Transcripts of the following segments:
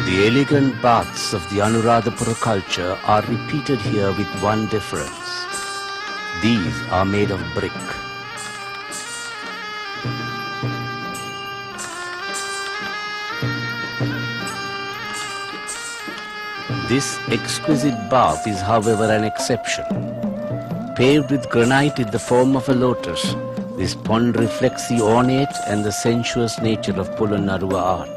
The elegant baths of the Anuradhapura culture are repeated here with one difference. These are made of brick. This exquisite bath is, however, an exception. Paved with granite in the form of a lotus, this pond reflects the ornate and the sensuous nature of Polonnaruwa art.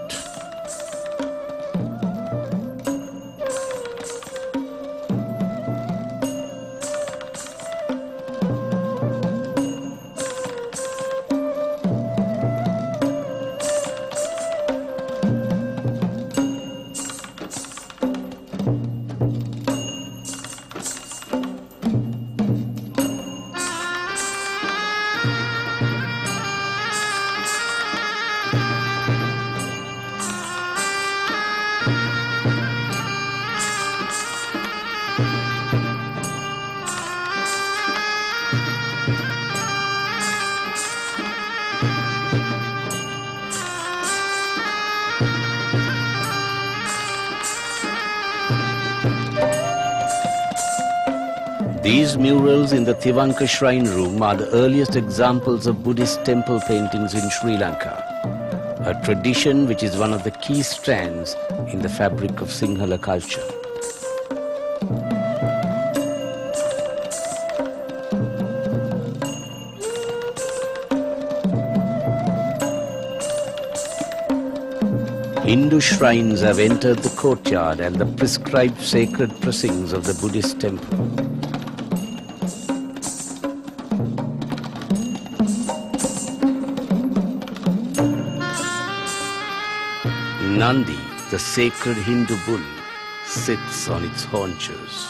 These murals in the Thivanka Shrine Room are the earliest examples of Buddhist temple paintings in Sri Lanka, a tradition which is one of the key strands in the fabric of Sinhala culture. Hindu shrines have entered the courtyard and the prescribed sacred precincts of the Buddhist temple. Nandi, the sacred Hindu bull, sits on its haunches.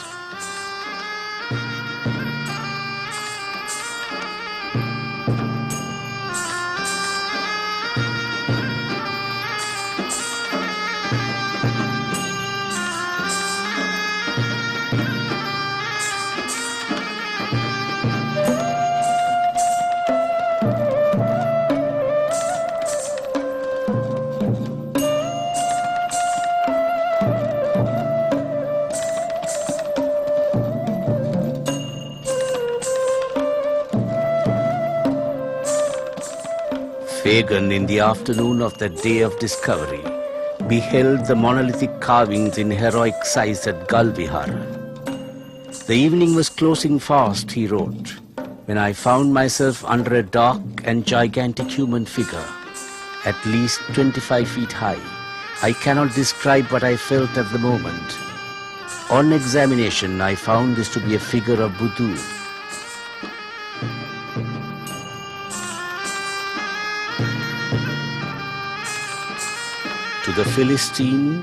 Fagan, in the afternoon of that day of discovery, beheld the monolithic carvings in heroic size at Galvihara. The evening was closing fast, he wrote, when I found myself under a dark and gigantic human figure, at least 25 feet high. I cannot describe what I felt at the moment. On examination, I found this to be a figure of Buddha. To the Philistine,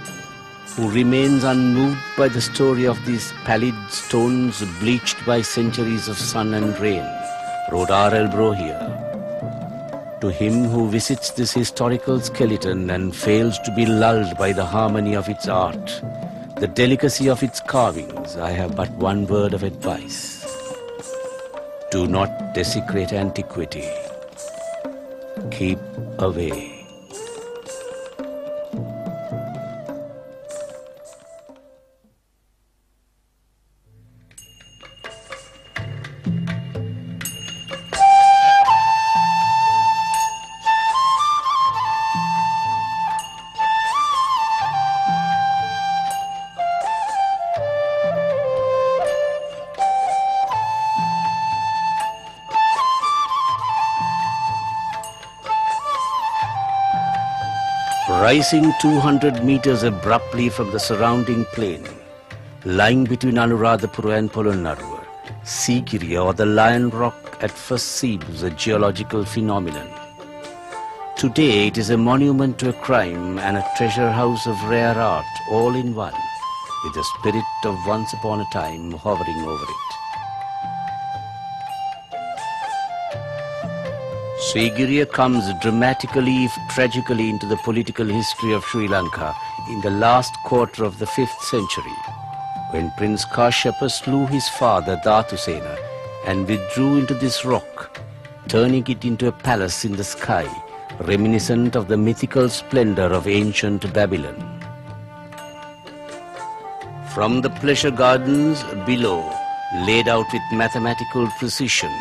who remains unmoved by the story of these pallid stones bleached by centuries of sun and rain, wrote R.L. Brohier. To him who visits this historical skeleton and fails to be lulled by the harmony of its art, the delicacy of its carvings, I have but one word of advice. Do not desecrate antiquity. Keep away. Rising 200 meters abruptly from the surrounding plain, lying between Anuradhapura and Polonnaruwa, Sigiriya, or the Lion Rock, at first seems a geological phenomenon. Today it is a monument to a crime and a treasure house of rare art, all in one, with the spirit of once upon a time hovering over it. Sigiriya comes dramatically, if tragically, into the political history of Sri Lanka in the last quarter of the 5th century, when Prince Kashyapa slew his father Dhatusena and withdrew into this rock, turning it into a palace in the sky, reminiscent of the mythical splendor of ancient Babylon. From the pleasure gardens below, laid out with mathematical precision,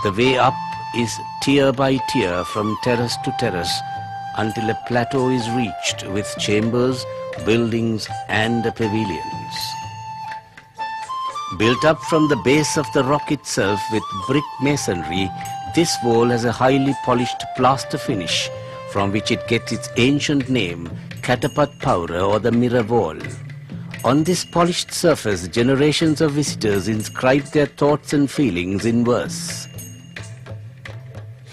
the way up is tier by tier from terrace to terrace until a plateau is reached with chambers, buildings and pavilions. Built up from the base of the rock itself with brick masonry, this wall has a highly polished plaster finish from which it gets its ancient name, Katapat Paura, or the mirror wall. On this polished surface, generations of visitors inscribe their thoughts and feelings in verse.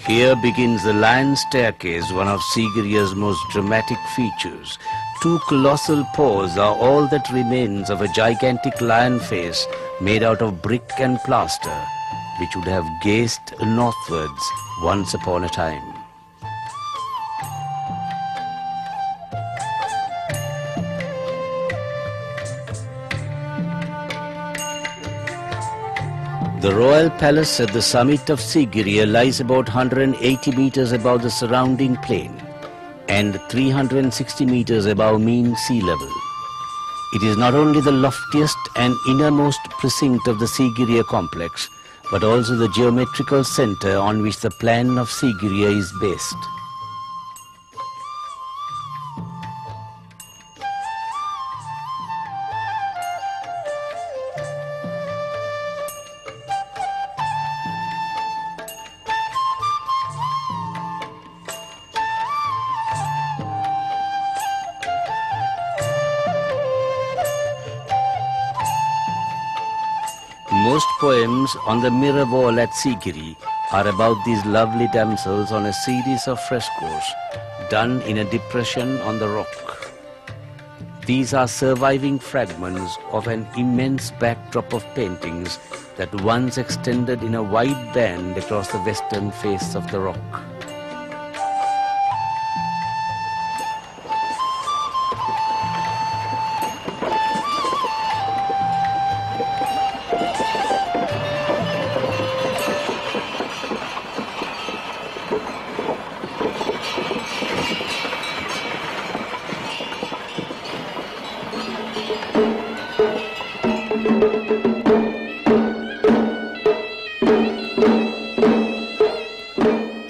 Here begins the Lion Staircase, one of Sigiriya's most dramatic features. 2 colossal paws are all that remains of a gigantic lion face made out of brick and plaster, which would have gazed northwards once upon a time. The royal palace at the summit of Sigiriya lies about 180 meters above the surrounding plain and 360 meters above mean sea level. It is not only the loftiest and innermost precinct of the Sigiriya complex, but also the geometrical center on which the plan of Sigiriya is based. Most poems on the mirror wall at Sigiri are about these lovely damsels on a series of frescoes done in a depression on the rock. These are surviving fragments of an immense backdrop of paintings that once extended in a wide band across the western face of the rock.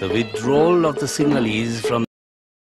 The withdrawal of the Sinhalese from